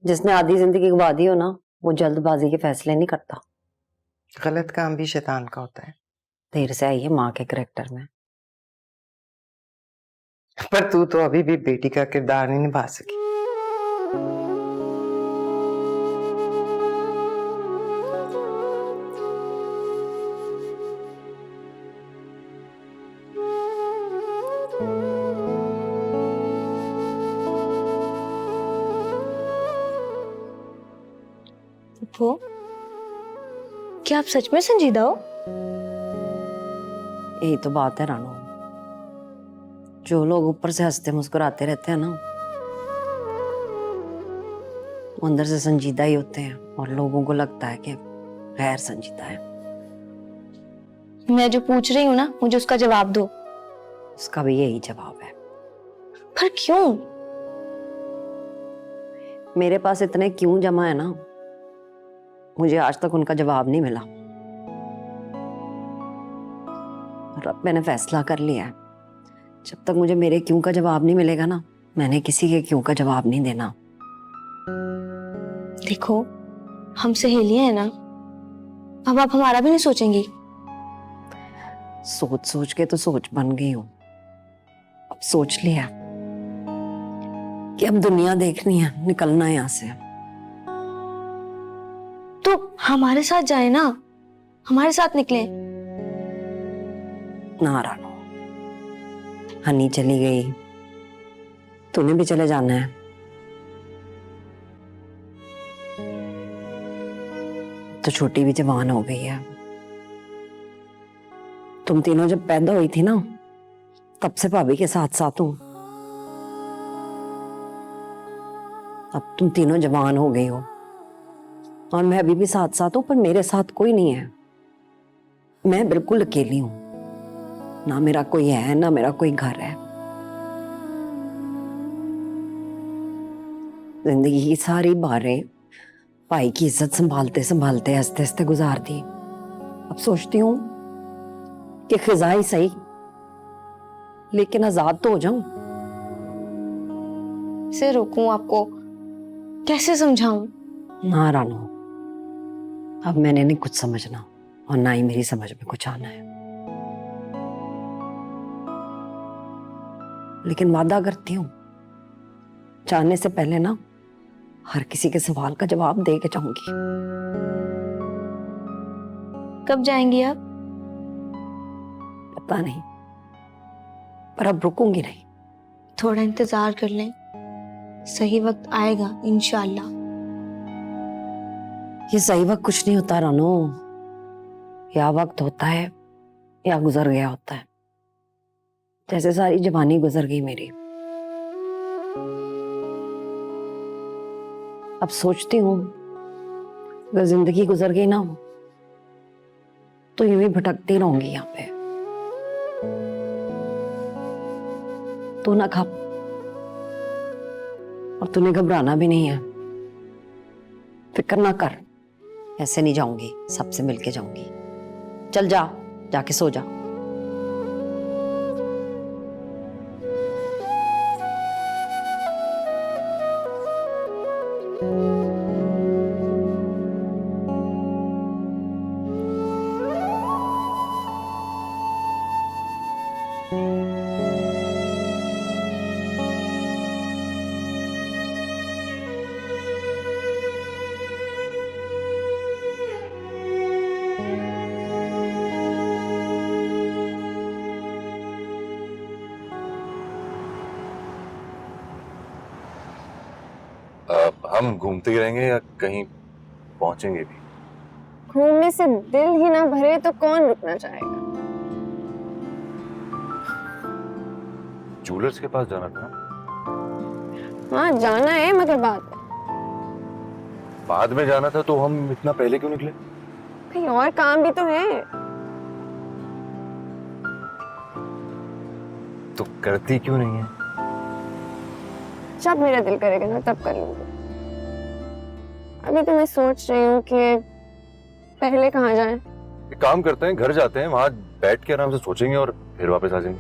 जिसने आधी जिंदगी गवा दी हो ना, वो जल्दबाजी के फैसले नहीं करता। गलत काम भी शैतान का होता है। देर से आई है माँ के करैक्टर में। पर तू तो अभी भी बेटी का किरदार नहीं निभा सकी। वो क्या आप सच में संजीदा हो? यही तो बात है रानो, जो लोग ऊपर से हंसते मुस्कुराते रहते हैं ना, वो अंदर से संजीदा ही होते हैं और लोगों को लगता है कि गैर संजीदा है। मैं जो पूछ रही हूँ ना, मुझे उसका जवाब दो। उसका भी यही जवाब है। पर क्यों? मेरे पास इतने क्यों जमा है ना, मुझे आज तक उनका जवाब नहीं मिला। और अब मैंने फैसला कर लिया है, जब तक मुझे मेरे क्यों का जवाब नहीं मिलेगा ना, मैंने किसी के क्यों का जवाब नहीं देना। देखो, हम सहेलियां हैं ना, अब आप हमारा भी नहीं सोचेंगी? सोच सोच के तो सोच बन गई हूं। अब सोच लिया कि अब दुनिया देखनी है, निकलना है यहाँ से। तो हमारे साथ जाए ना, हमारे साथ निकले। ना रानो, हनी चली गई, तूने भी चले जाना है। तो छोटी भी जवान हो गई है। तुम तीनों जब पैदा हुई थी ना, तब से भाभी के साथ साथ हूं। अब तुम तीनों जवान हो गई हो और मैं अभी भी साथ साथ हूं, पर मेरे साथ कोई नहीं है। मैं बिल्कुल अकेली हूं, ना मेरा कोई है ना मेरा कोई घर है। जिंदगी की सारी बारें भाई की इज्जत संभालते संभालते हंसते हंसते गुजार दी। अब सोचती हूँ कि खिजा ही सही, लेकिन आजाद तो हो जाऊं। से रोकूं आपको? कैसे समझाऊं? ना रानो, अब मैंने नहीं कुछ समझना और ना ही मेरी समझ में कुछ आना है। लेकिन वादा करती हूँ, जाने से पहले ना हर किसी के सवाल का जवाब दे के जाऊंगी। कब जाएंगी आप? पता नहीं, पर अब रुकूंगी नहीं। थोड़ा इंतजार कर लें, सही वक्त आएगा इंशाल्लाह। ये सही वक्त कुछ नहीं होता रानो, या वक्त होता है या गुजर गया होता है। जैसे सारी जवानी गुजर गई मेरी। अब सोचती हूँ अगर जिंदगी गुजर गई ना, तो यूं ही भटकती रहूंगी यहाँ पे। तू ना खा, और तूने घबराना भी नहीं है। फिक्र ना कर, ऐसे नहीं जाऊंगी, सबसे मिलके जाऊंगी। चल जा, जाके सो जा। हम घूमते ही रहेंगे या कहीं पहुंचेंगे भी? घूमने से दिल ही ना भरे तो कौन रुकना चाहेगा। जूलर्स के पास जाना था। हाँ जाना है, मगर बाद में जाना था, तो हम इतना पहले क्यों निकले? कहीं और काम भी तो है। तो करती क्यों नहीं है? जब मेरा दिल करेगा ना तब कर लूंगी। अभी तो मैं सोच रही हूँ कि पहले कहाँ जाएं। एक काम करते हैं, घर जाते हैं, वहां बैठ के आराम से सोचेंगे और फिर वापस आ जाएंगे।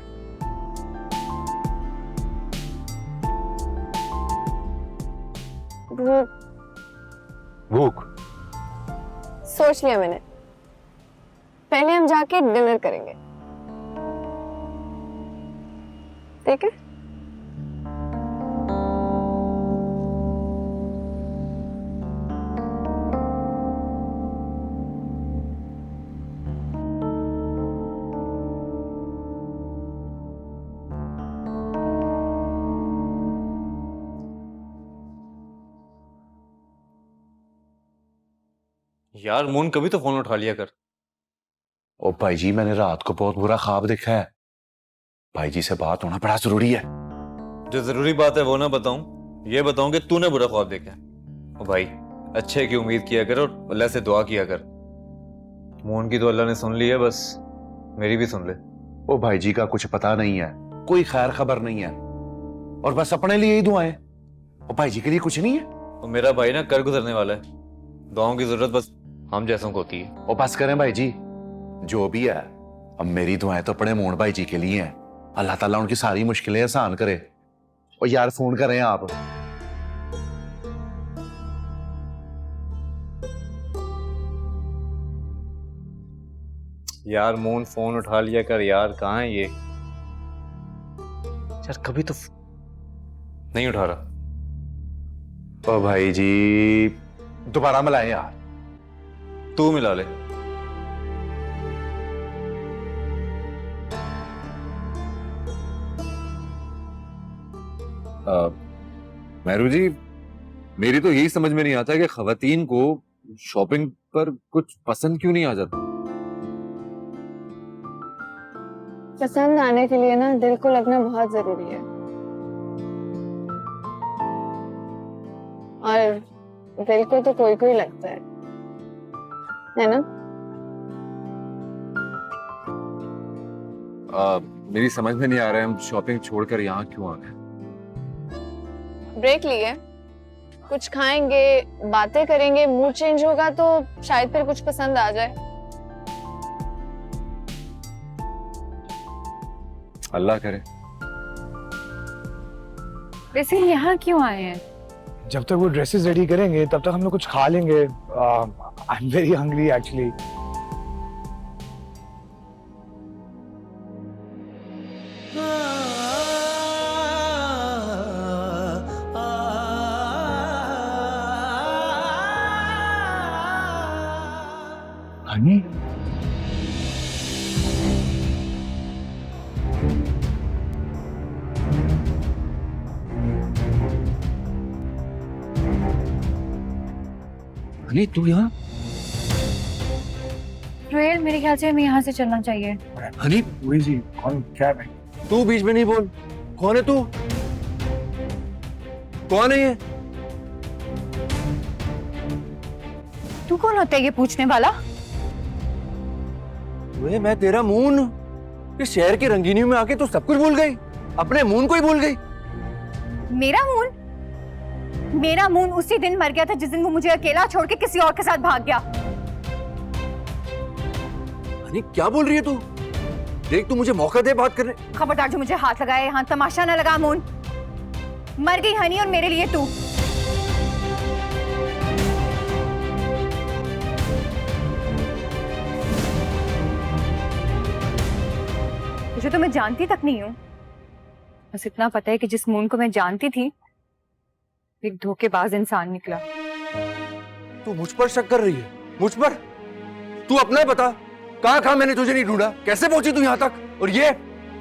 वो भूख? सोच लिया मैंने, पहले हम जाके डिनर करेंगे, ठीक है? यार मून, कभी तो फोन उठा लिया कर। ओ भाई जी, मैंने रात को बहुत बुरा ख्वाब देखा है। भाई जी से बात होना बड़ा जरूरी है। जो जरूरी बात है वो ना बताऊं, ये बताऊं कि तूने बुरा ख्वाब देखा है। ओ भाई, अच्छे की उम्मीद किया कर और अल्लाह से दुआ किया कर। मून की तो अल्लाह ने सुन ली है, बस मेरी भी सुन ले। ओ भाई जी का कुछ पता नहीं है, कोई खैर खबर नहीं है, और बस अपने लिए ही दुआएं। ओ भाई जी के लिए कुछ नहीं है। और मेरा भाई ना कर गुजरने वाला है, दुआओं की जरूरत बस हम जैसों को होती है। ओ बस करें भाई जी, जो भी है, अब मेरी दुआएं तो अपने मोहन भाई जी के लिए हैं। अल्लाह ताला उनकी सारी मुश्किलें आसान करे। और यार फोन करें आप। यार मून, फोन उठा लिया कर यार। कहाँ है ये यार? कभी तो नहीं उठा रहा। ओ भाई जी, दोबारा मिलाएं यार। तू मिला ले। मेहरू जी, मेरी तो यही समझ में नहीं आता कि खवातीन को शॉपिंग पर कुछ पसंद क्यों नहीं आ जाता। पसंद आने के लिए ना दिल को लगना बहुत जरूरी है, और दिल को तो कोई कोई लगता है ना? मेरी समझ में नहीं आ रहा है, हम शॉपिंग छोड़कर यहाँ क्यों आ गए। ब्रेक लिए, कुछ खाएंगे, बातें करेंगे, मूड चेंज होगा तो शायद फिर कुछ पसंद आ जाए। अल्लाह करे। वैसे यहाँ क्यों आए हैं? जब तक वो ड्रेसेस रेडी करेंगे तब तक हम लोग कुछ खा लेंगे। I am very hungry actually. Honey, Honey तू यहाँ? रोहेल, मेरे ख्याल से हमें यहाँ से चलना चाहिए। हनी, वही जी, कौन क्या है? तू बीच में नहीं बोल। कौन है तू? कौन है ये? तू कौन होता है ये पूछने वाला? वे मैं तेरा मून। इस शहर की रंगीनियों में आके तू सब कुछ भूल गई, अपने मून को ही भूल गई। मेरा मून? मेरा मून उसी दिन मर गया था जिस दिन वो मुझे अकेला छोड़ के किसी और के साथ भाग गया। हनी क्या बोल रही है तू? देख, तू मुझे मौका दे बात करने। खबरदार, जो मुझे हाथ लगाए यहाँ तमाशा न लगा। मून मर गई हनी, और मेरे लिए तू। तुझे तो मैं जानती तक नहीं हूँ, बस इतना पता है कि जिस मून को मैं जानती थी एक धोखेबाज इंसान निकला। तू मुझ पर शक कर रही है? मुझ पर? तू अपना बता, कहाँ मैंने तुझे नहीं ढूंढा? कैसे पहुंची तू यहाँ तक? और ये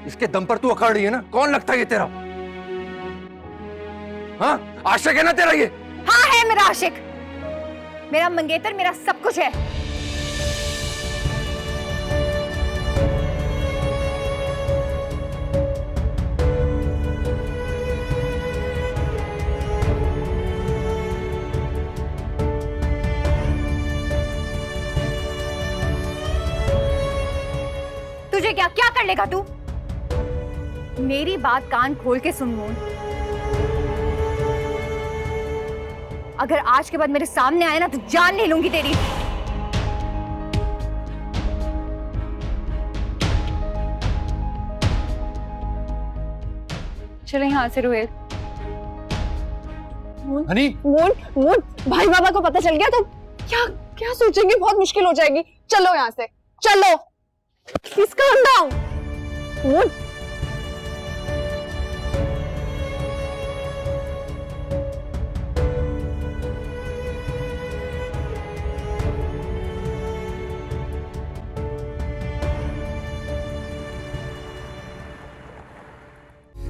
इसके दम पर तू अकड़ रही है ना? कौन लगता है ये तेरा? हाँ, आशिक है ना तेरा ये? हाँ है मेरा आशिक, मेरा मंगेतर, मेरा सब कुछ है। तुझे क्या क्या कर लेगा तू? मेरी बात कान खोल के सुन मून, अगर आज के बाद मेरे सामने आए ना तो जान ले लूंगी तेरी। चलो यहाँ से रोहित, हनी मून मून भाई बाबा को पता चल गया तो क्या क्या सोचेंगे, बहुत मुश्किल हो जाएगी। चलो यहाँ से चलो, प्लीज काम डाउन। मून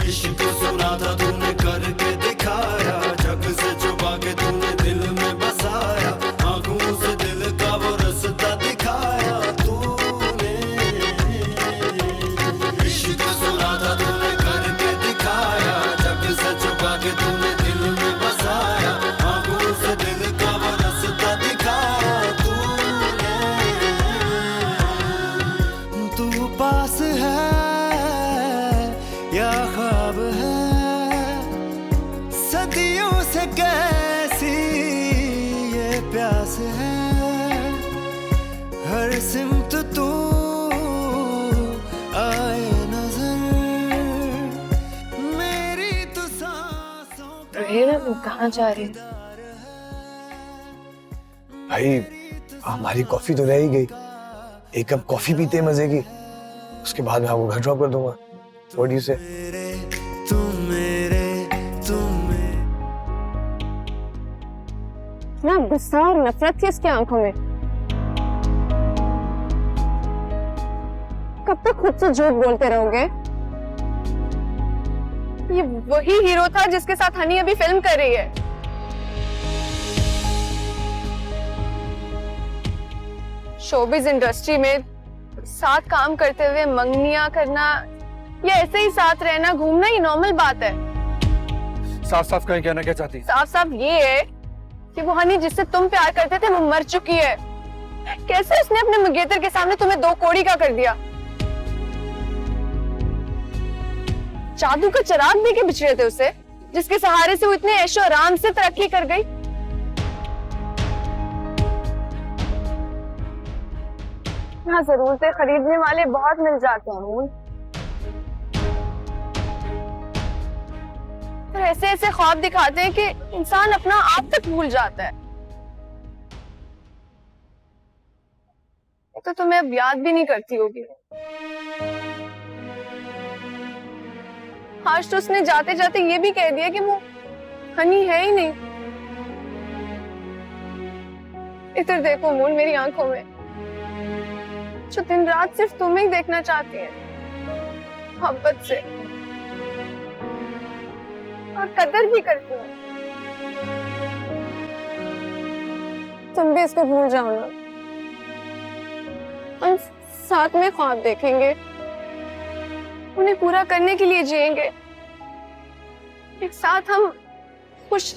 इश्क सुना था तूने करके दिखाया, जग से छुपा के तूने दिल में बसाया, आंखों से दिल का वो रास्ता दिखाया तूने। इश्क सुना था तूने करके दिखाया, जग से छुपा के तूने दिल में बसाया, आंखों से दिल का वो रास्ता दिखाया तूने। तू पास है या ख्वाब है, सदियों से कैसी ये प्यास है, हर सिमत तू आए नजर, मेरी तो सांसों कहाँ जा रही? भाई हमारी कॉफी तो रह ही गई, एक कप कॉफी पीते हैं मजे की, उसके बाद मैं आपको घर ड्रॉप कर दूंगा। What do you say? तुम मेरे ना गुस्सा और नफरत थी उसकी आंखों में। कब तक खुद से झूठ बोलते रहोगे? ये वही हीरो था जिसके साथ हनी अभी फिल्म कर रही है। शोबिज इंडस्ट्री में साथ काम करते हुए मंगनियां करना या ऐसे ही साथ रहना घूमना ही नॉर्मल बात है। साफ साफ कहीं कहना क्या चाहती? साफ साफ ये है कि वो हनी जिससे तुम प्यार करते थे वो मर चुकी है। कैसे उसने अपने मंगेतर के सामने तुम्हें दो कोड़ी का कर दिया? जादू का चिराग दे के बिछड़े थे उसे, जिसके सहारे से वो इतने ऐशो आराम से तरक्की कर गई। यहाँ जरूरतें खरीदने वाले बहुत मिल जाते हैं मून, फिर ऐसे ऐसे ख्वाब दिखाते हैं कि इंसान अपना आप तक भूल जाता है। तो तुम्हें अब याद भी नहीं करती होगी। आज तो उसने जाते जाते ये भी कह दिया कि वो हनी है ही नहीं। इधर देखो मून, मेरी आंखों में, जो दिन रात सिर्फ तुम्हें ही देखना चाहती है, मोहब्बत से, और कदर भी करती हूँ। तुम भी इसको भूल जाओ ना, हम साथ में ख्वाब देखेंगे, उन्हें पूरा करने के लिए जिएंगे, एक साथ हम खुश।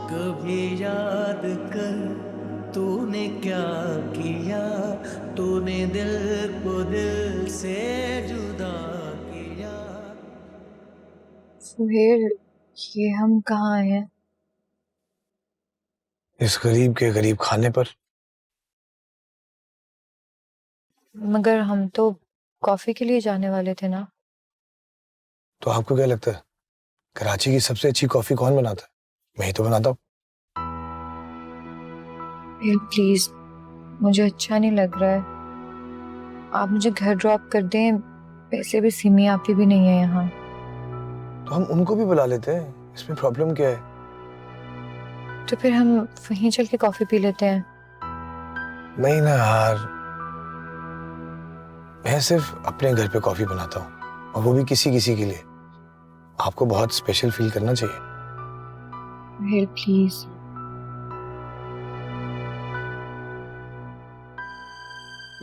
कभी याद कर तूने क्या किया, तूने दिल को दिल से जुदा किया। सुहेल, ये हम कहाँ हैं? इस गरीब के गरीब खाने पर। मगर हम तो कॉफी के लिए जाने वाले थे ना। तो आपको क्या लगता है कराची की सबसे अच्छी कॉफी कौन बनाता है? मैं ही तो बनाता हूँ। प्लीज, मुझे अच्छा नहीं लग रहा है, आप मुझे घर ड्रॉप कर दें। वैसे भी सिमी आपी भी नहीं है यहाँ। तो हम उनको भी बुला लेते हैं, इसमें प्रॉब्लम क्या है? तो फिर हम वहीं चल के कॉफी पी लेते हैं। नहीं ना यार, मैं सिर्फ अपने घर पे कॉफी बनाता हूँ, और वो भी किसी किसी के लिए। आपको बहुत स्पेशल फील करना चाहिए। प्लीज।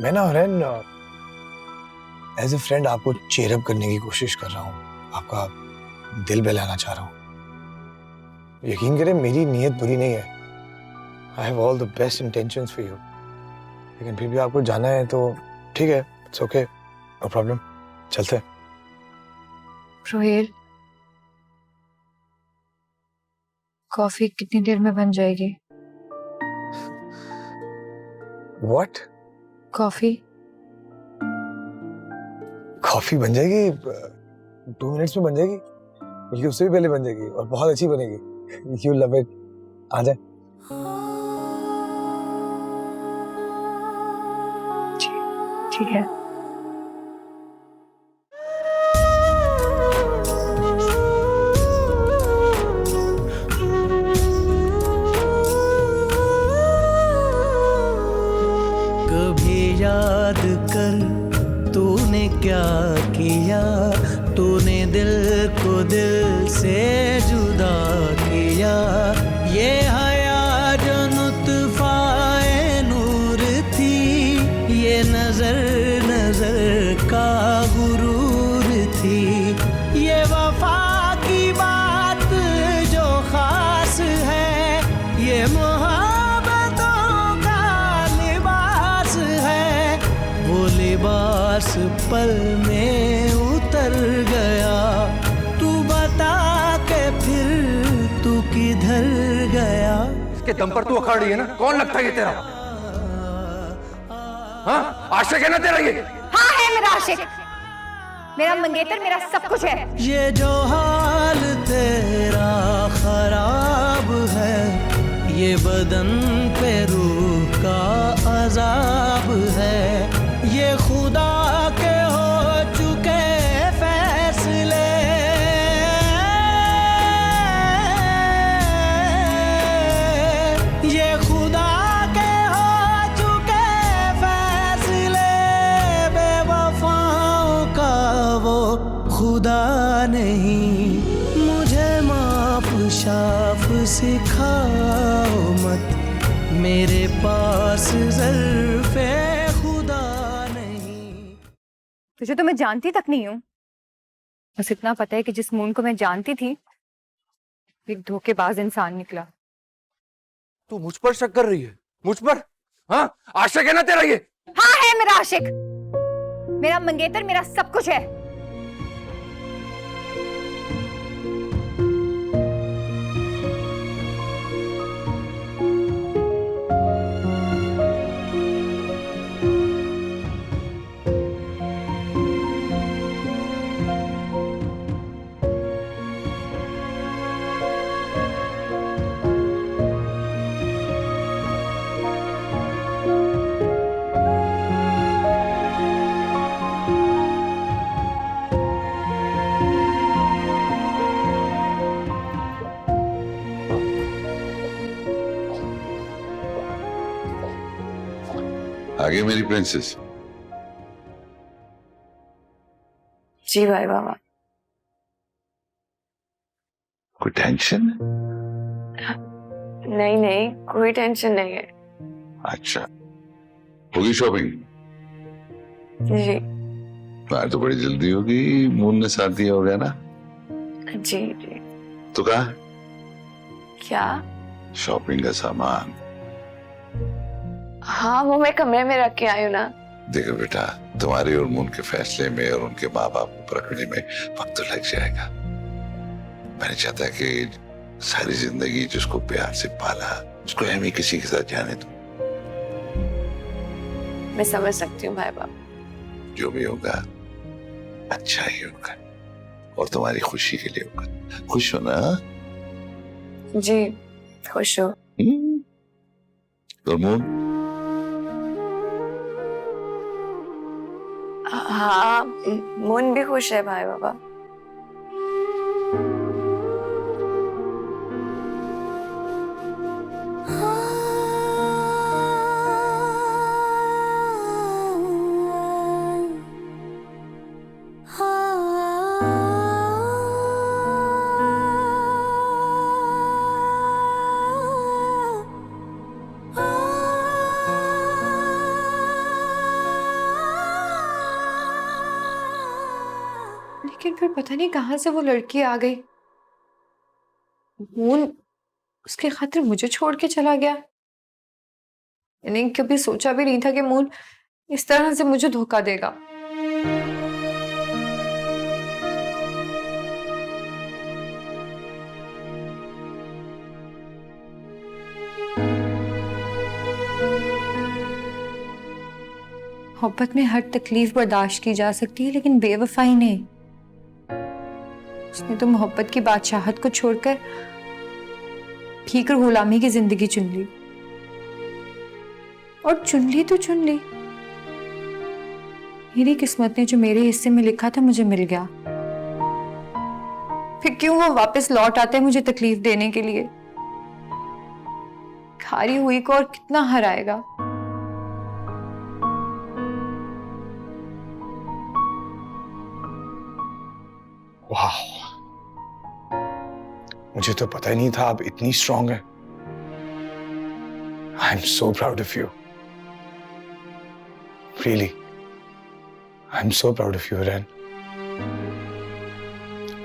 मैं ना हरन एज ए फ्रेंड आपको चीयर अप करने की कोशिश कर रहा हूँ, आपका दिल बहलाना चाह रहा हूँ। यकीन करें मेरी नीयत बुरी नहीं है, I have all the best intentions for you. लेकिन फिर भी आपको जाना है तो ठीक है, इट्स ओके, नो प्रॉब्लम, चलते हैं। रोहेल, कॉफी कितनी देर में बन जाएगी? व्हाट? कॉफी कॉफी बन जाएगी 2 मिनट्स में बन जाएगी, बल्कि उससे भी पहले बन जाएगी और बहुत अच्छी बनेगी। You love it. आ जाए। ठीक है। कभी याद कर तूने क्या किया, तूने दिल को दिल से जुदा किया। ये हया जो नुत्फाए नूर थी, ये नजर नजर का गुरूर थी। ये वफा की बात जो खास है, ये मोहब्बतों का लिबास है। वो लिबास पल में उतर गया, तू बता के फिर तू किधर गया। इसके दम पर तू अखाड़ रही है ना? कौन लगता है ये तेरा? हाँ, आशिक है ना तेरा ये? हाँ है मेरा आशिक, मेरा मंगेतर, मेरा सब कुछ है। ये जो हाल तेरा खराब है, ये बदन पे रूह का अजाब है। ये खुदा के हो चुके फैसले, ये खुदा के हो चुके फैसले। बेवफाओं का वो खुदा नहीं, मुझे माफ शाफ सिखाओ मत, मेरे पास ज़र्फ़े खुदा नहीं। तुझे तो मैं जानती तक नहीं हूँ, बस इतना पता है कि जिस मून को मैं जानती थी एक धोखेबाज इंसान निकला। तू मुझ पर शक कर रही है? मुझ पर? हाँ, आशिक है ना तेरा ये? हाँ है मेरा आशिक, मेरा मंगेतर, मेरा सब कुछ है। आगे मेरी प्रिंसेस। जी भाई बाबा। कोई टेंशन? नहीं नहीं, कोई टेंशन नहीं है। अच्छा, होगी शॉपिंग? जी आज तो बड़ी जल्दी होगी, मून ने साथ दिया हो गया ना? जी जी। तो कहा क्या? शॉपिंग का सामान। हाँ वो मैं कमरे में रख के आई हूँ ना। देखो बेटा, तुम्हारे और मून के फैसले में और उनके माँ बाप को परखने में वक्त तो लग जाएगा। मैंने चाहता है कि सारी जिंदगी जिसको प्यार से पाला उसको हम ही किसी के साथ जाने दो। मैं समझ सकती हूँ भाई बाबा। जो भी होगा अच्छा ही होगा और तुम्हारी खुशी के लिए होगा। खुश हो ना? जी खुश हो। और मून? हाँ मून भी खुश है भाई बाबा। लेकिन फिर पता नहीं कहां से वो लड़की आ गई। मून उसके खातिर मुझे छोड़ के चला गया। मैंने कभी सोचा भी नहीं था कि मून इस तरह से मुझे धोखा देगा। मोहब्बत में हर तकलीफ बर्दाश्त की जा सकती है, लेकिन बेवफाई नहीं। उसने तो मोहब्बत की बादशाहत को छोड़कर भीकर गुलामी की जिंदगी चुन ली। और चुन ली तो चुन ली। मेरी किस्मत ने जो मेरे हिस्से में लिखा था मुझे मिल गया। फिर क्यों वो वापस लौट आते हैं मुझे तकलीफ देने के लिए? हारी हुई को और कितना हराएगा? वाह, मुझे तो पता ही नहीं था आप इतनी स्ट्रांग हैं। I am so proud of you, really I am so proud of you रैन।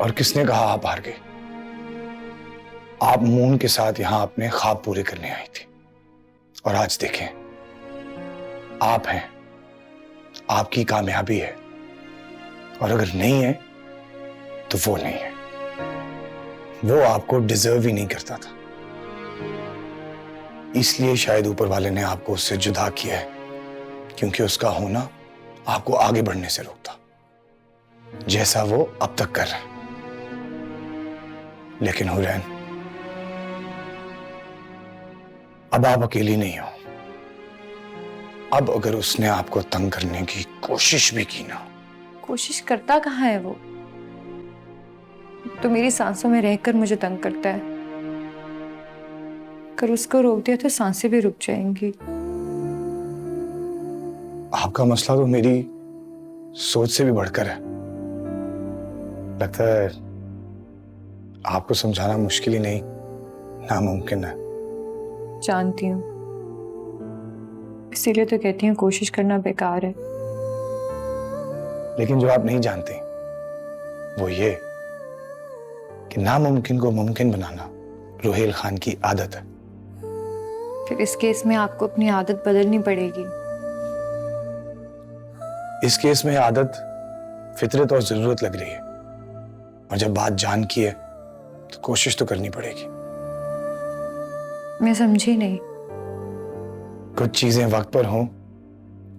और किसने कहा आप हार गए? आप मून के साथ यहां अपने ख्वाब पूरे करने आई थी, और आज देखें आप हैं, आपकी कामयाबी है। और अगर नहीं है तो वो नहीं है, वो आपको डिजर्व ही नहीं करता था। इसलिए शायद ऊपर वाले ने आपको उससे जुदा किया है, क्योंकि उसका होना आपको आगे बढ़ने से रोकता, जैसा वो अब तक कर रहा है। लेकिन हुरैन, अब आप अकेली नहीं हो। अब अगर उसने आपको तंग करने की कोशिश भी की ना। कोशिश करता कहाँ है वो? तो मेरी सांसों में रहकर मुझे तंग करता है। अगर उसको रोक दिया तो सांसें भी रुक जाएंगी। आपका मसला तो मेरी सोच से भी बढ़कर है। लगता है आपको समझाना मुश्किल ही नहीं, नामुमकिन है। जानती हूँ, इसीलिए तो कहती हूँ कोशिश करना बेकार है। लेकिन जो आप नहीं जानते वो ये कि नामुमकिन को मुमकिन बनाना रोहेल खान की आदत है। फिर इस केस में आपको अपनी आदत बदलनी पड़ेगी। इस केस में आदत फितरत और जरूरत लग रही है, और जब बात जान की है तो कोशिश तो करनी पड़ेगी। मैं समझी नहीं। कुछ चीजें वक्त पर हों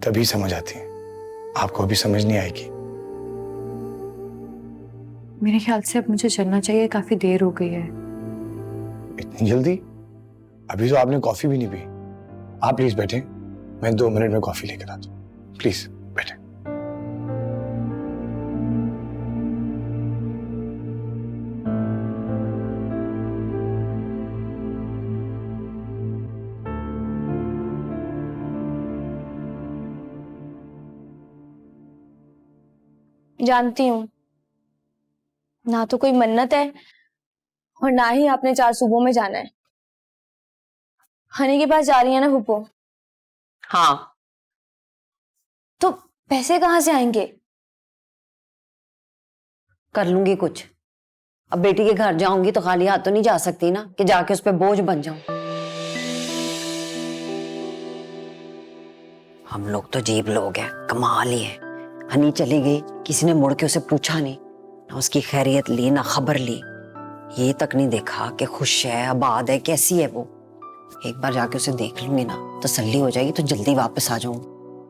तभी समझ आती हैं, आपको अभी समझ नहीं आएगी। मेरे ख्याल से अब मुझे चलना चाहिए, काफी देर हो गई है। इतनी जल्दी? अभी तो आपने कॉफी भी नहीं पी। आप प्लीज बैठें, मैं 2 मिनट में कॉफी लेकर आता हूं। प्लीज बैठें। जानती हूँ, ना तो कोई मन्नत है और ना ही आपने 4 सूबों में जाना है। हनी के पास जा रही है ना फूफो? हाँ। तो पैसे कहाँ से आएंगे? कर लूंगी कुछ। अब बेटी के घर जाऊंगी तो खाली हाथ तो नहीं जा सकती ना, कि जाके उस पर बोझ बन जाऊं। हम लोग तो अजीब लोग हैं, कमाल ही है। हनी चली गई, किसी ने मुड़ के उसे पूछा नहीं, ना उसकी खैरियत ली ना खबर ली। ये तक नहीं देखा कि खुश है, आबाद है, कैसी है वो। एक बार जाके उसे देख लूंगी ना, तसल्ली हो जाएगी तो जल्दी वापस आ जाऊंगी।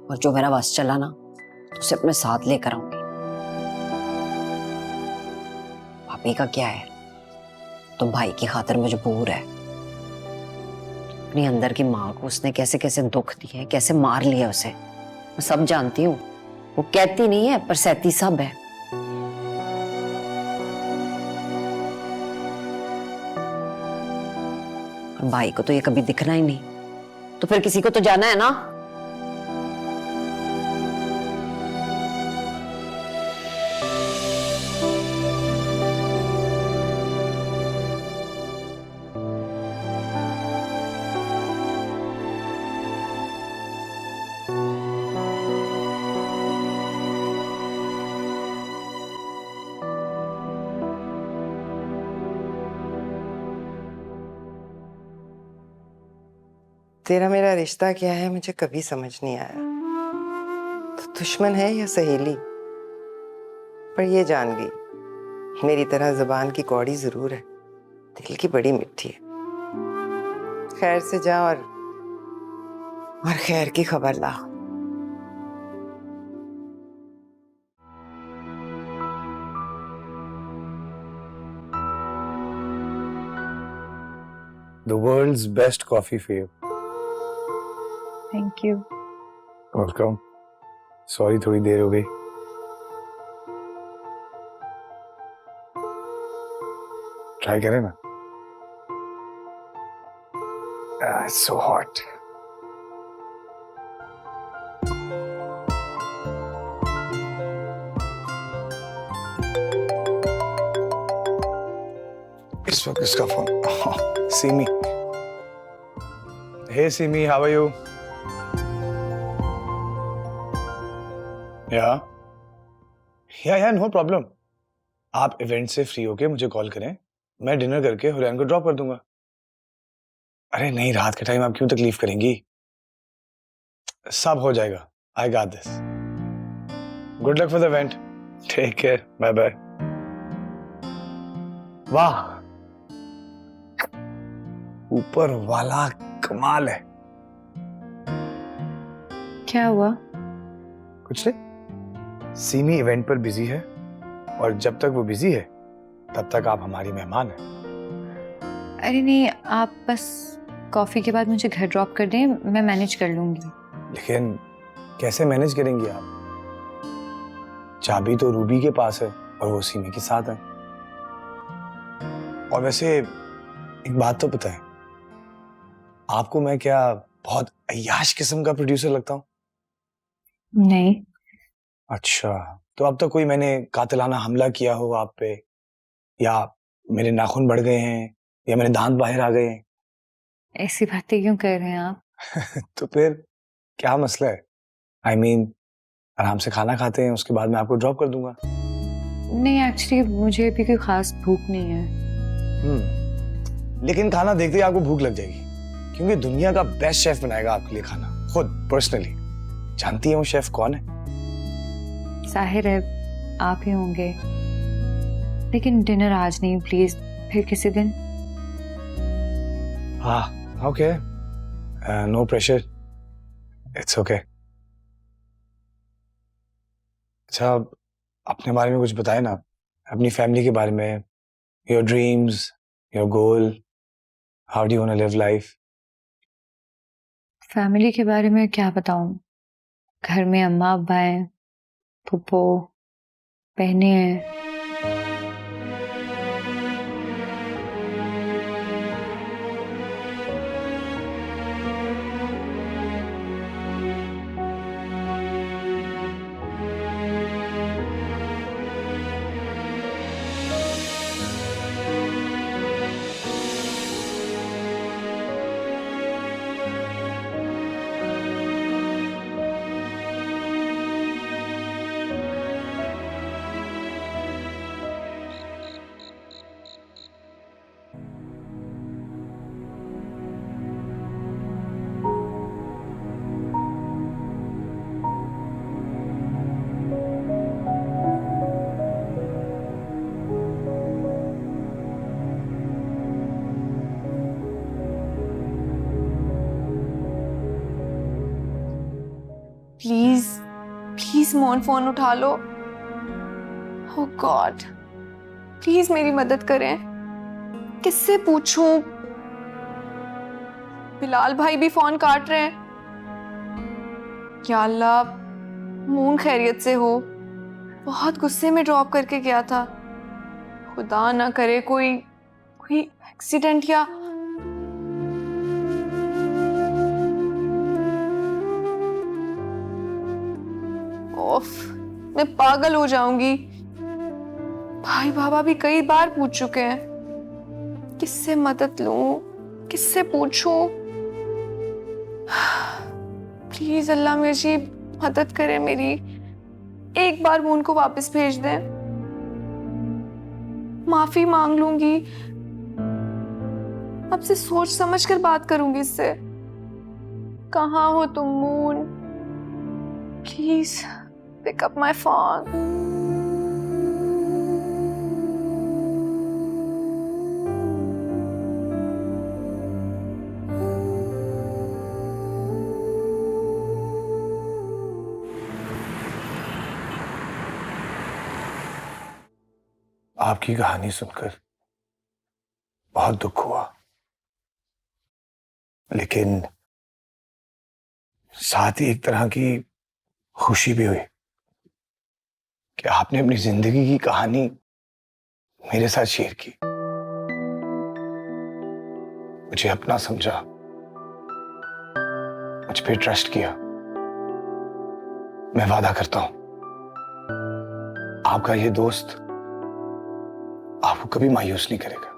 और जो मेरा बस चला ना तो उसे अपने साथ लेकर आऊंगी। भाभी का क्या है, तो भाई की खातिर मजबूर है। अपनी अंदर की माँ को उसने कैसे कैसे दुख दिए, कैसे मार लिया उसे, मैं सब जानती हूँ। वो कहती नहीं है पर सहती सब है। और भाई को तो ये कभी दिखना ही नहीं, तो फिर किसी को तो जाना है ना। तेरा मेरा रिश्ता क्या है मुझे कभी समझ नहीं आया। तो दुश्मन है या सहेली? पर ये जान गई, मेरी तरह जुबान की कौड़ी जरूर है, दिल की बड़ी मिठी है। खैर से जा और खैर की खबर ला। The world's best coffee for you. Thank you. Welcome. Sorry थोड़ी देर हो गई। ट्राई करें ना? It's so hot. इस वक्त इसका phone. Semi. Hey Simi, how are you? Yeah. Yeah, no problem. आप इवेंट से फ्री होके मुझे कॉल करें, मैं डिनर करके हुरैन को ड्रॉप कर दूंगा। अरे नहीं, रात के टाइम आप क्यों तकलीफ करेंगी? सब हो जाएगा। I got this. Good luck for the event. Take care. Bye bye. वाह, ऊपर वाला कमाल है। क्या हुआ? कुछ नहीं, सीमी इवेंट पर बिजी है और जब तक वो बिजी है तब तक आप हमारी मेहमान हैं। अरे नहीं, आप बस कॉफी के बाद मुझे घर ड्रॉप कर दें, मैं मैनेज कर लूंगी। लेकिन कैसे मैनेज करेंगी आप? चाबी तो रूबी के पास है और वो सीमी के साथ है। और वैसे एक बात तो पता है, आपको मैं क्या बहुत अय्याश किस्म का प्रोड्यूसर लगता हूँ? नहीं। अच्छा, तो अब तक कोई मैंने कातिलाना हमला किया हो आप पे, या मेरे नाखून बढ़ गए हैं, या मेरे दांत बाहर आ गए हैं? ऐसी बातें क्यों कर रहे हैं आप? तो फिर क्या मसला है? I mean, आराम से खाना खाते हैं, उसके बाद मैं आपको ड्रॉप कर दूंगा। नहीं, एक्चुअली मुझे भी कोई खास भूख नहीं है। लेकिन खाना देखते ही आपको भूख लग जाएगी, क्योंकि दुनिया का बेस्ट शेफ बनाएगा आपके लिए खाना, खुद पर्सनली। जानती है वो शेफ कौन है? जाहिर है आप ही होंगे, लेकिन डिनर आज नहीं, प्लीज फिर किसी दिन। हाँ, okay, no pressure, it's okay. अच्छा, अपने बारे में कुछ बताए ना, अपनी फैमिली के बारे में, your dreams, your goal, how do you want to live life? Family के बारे में क्या बताऊं? घर में अम्मा अब्बा हैं, फुप्पो, बहनें हैं। प्लीज प्लीज मोहन, फोन उठा लो। ओह गॉड, प्लीज मेरी मदद करें। किससे पूछूं? बिलाल भाई भी फोन काट रहे हैं। या अल्लाह, मून खैरियत से हो। बहुत गुस्से में ड्रॉप करके गया था। खुदा ना करे कोई एक्सीडेंट या ओफ, मैं पागल हो जाऊंगी। भाई बाबा भी कई बार पूछ चुके हैं। किससे मदद लूं, किससे पूछूं? प्लीज अल्लाह मेरी मदद करे मेरी। एक बार मून को वापस भेज दें, माफी मांग लूंगी। अब से सोच समझ कर बात करूंगी इससे। कहाँ हो तुम moon? Please pick up my phone. आपकी कहानी सुनकर बहुत दुख हुआ। लेकिन साथ ही एक तरह की खुशी भी हुई कि आपने अपनी जिंदगी की कहानी मेरे साथ शेयर की, मुझे अपना समझा, मुझ पे ट्रस्ट किया। मैं वादा करता हूं आपका ये दोस्त आपको कभी मायूस नहीं करेगा,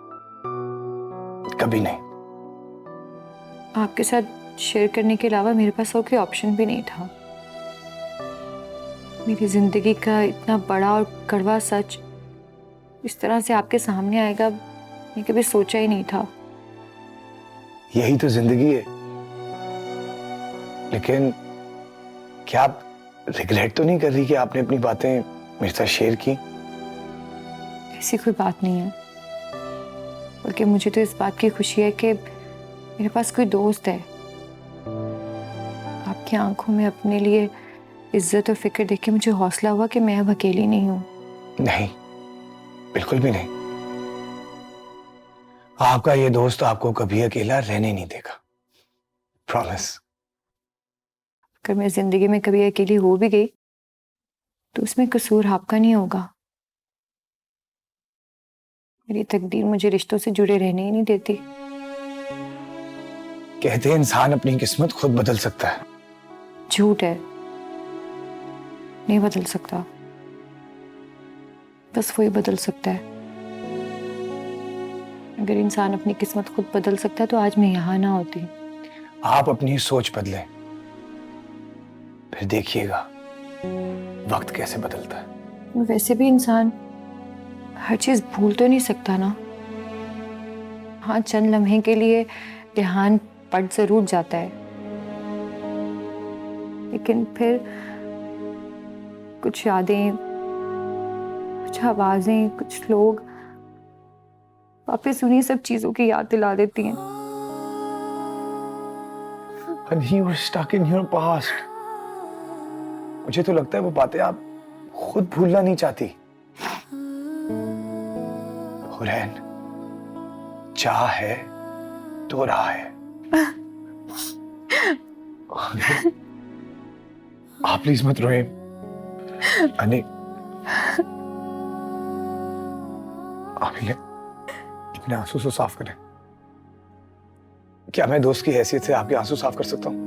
कभी नहीं। आपके साथ शेयर करने के अलावा मेरे पास और कोई ऑप्शन भी नहीं था। मेरी जिंदगी का इतना बड़ा और कड़वा सच इस तरह से आपके सामने आएगा मैं कभी सोचा ही नहीं था। यही तो जिंदगी है। लेकिन क्या आप रिग्रेट तो नहीं कर रही कि आपने अपनी बातें मेरे साथ शेयर की? ऐसी कोई बात नहीं है, बल्कि मुझे तो इस बात की खुशी है कि मेरे पास कोई दोस्त है। आपकी आंखों में अपने लिए इज्जत और फिक्र देख के मुझे हौसला हुआ कि मैं अब अकेली नहीं हूं। नहीं, बिल्कुल भी नहीं। आपका ये दोस्त आपको कभी अकेला रहने नहीं देगा, प्रॉमिस। अगर मैं जिंदगी में कभी अकेली हो भी गई तो उसमें कसूर आपका नहीं होगा। मेरी तकदीर मुझे रिश्तों से जुड़े रहने ही नहीं देती। कहते हैं इंसान अपनी किस्मत खुद बदल सकता है। झूठ है, नहीं बदल सकता। बस वही बदल सकता है। अगर इंसान अपनी किस्मत खुद बदल सकता है तो आज मैं यहां ना होती। आप अपनी सोच बदलें, फिर देखिएगा वक्त कैसे बदलता है। वैसे भी इंसान हर चीज भूल तो नहीं सकता ना। हाँ, चंद लम्हे के लिए ध्यान पट जरूर जाता है, लेकिन फिर कुछ यादें, कुछ आवाजें, कुछ लोग वापस उन्हीं सब चीजों की याद दिला देती हैं। And you were stuck in your past. मुझे तो लगता है वो बातें आप खुद भूलना नहीं चाहती। हुरैन, चाह है तो राह है। आप प्लीज मत रोए अनिक। आप अपने आंसू से साफ करें। क्या मैं दोस्त की हैसियत से आपके आंसू साफ कर सकता हूं?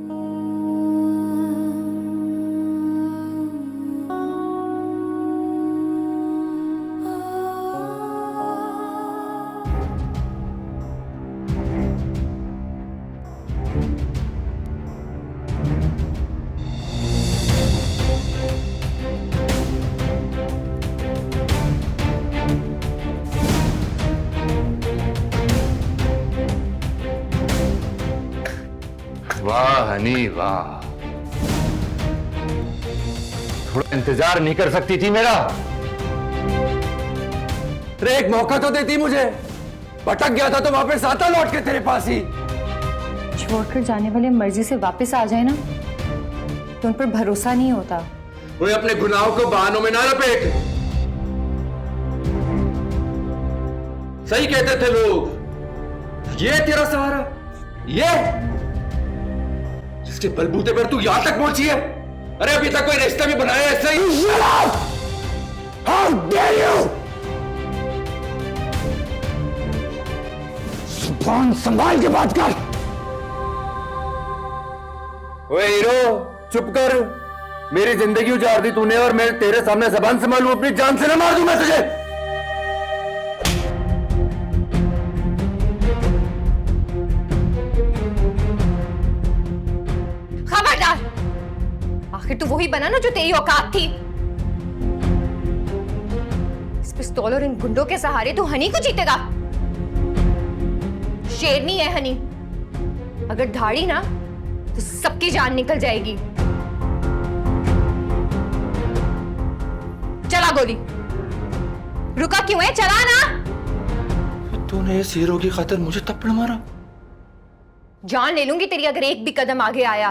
वाह हनी वाह, थोड़ा इंतजार नहीं कर सकती थी मेरा? अरे एक मौका तो देती मुझे। भटक गया था तो वापस आता लौट के तेरे पास ही। छोड़कर जाने वाले मर्जी से वापस आ जाए ना तो उन पर भरोसा नहीं होता। वो अपने गुनाहों को बहानों में ना लपेट। सही कहते थे लोग, ये तेरा सहारा, ये जिसके बलबूते पर तू यहां तक पहुंची है। अरे अभी तक कोई रिश्ता भी बनाया ऐसा ही? How dare you! जुबान संभाल के बात कर। ओए हीरो, चुप कर। मेरी जिंदगी उजाड़ दी तूने और मैं तेरे सामने जबान संभालूं अपनी जान से ना मार दूं मैं तुझे। खबरदार! आखिर तू वही बना ना जो तेरी औकात थी। इस पिस्तौल और इन गुंडों के सहारे तू हनी को जीतेगा। शेरनी है हनी, अगर धाड़ी ना तो सबकी जान निकल जाएगी। चला गोली। रुका क्यों है? चला ना। तूने इस हीरो की खातिर मुझे थप्पड़ मारा? जान ले लूंगी तेरी अगर एक भी कदम आगे आया।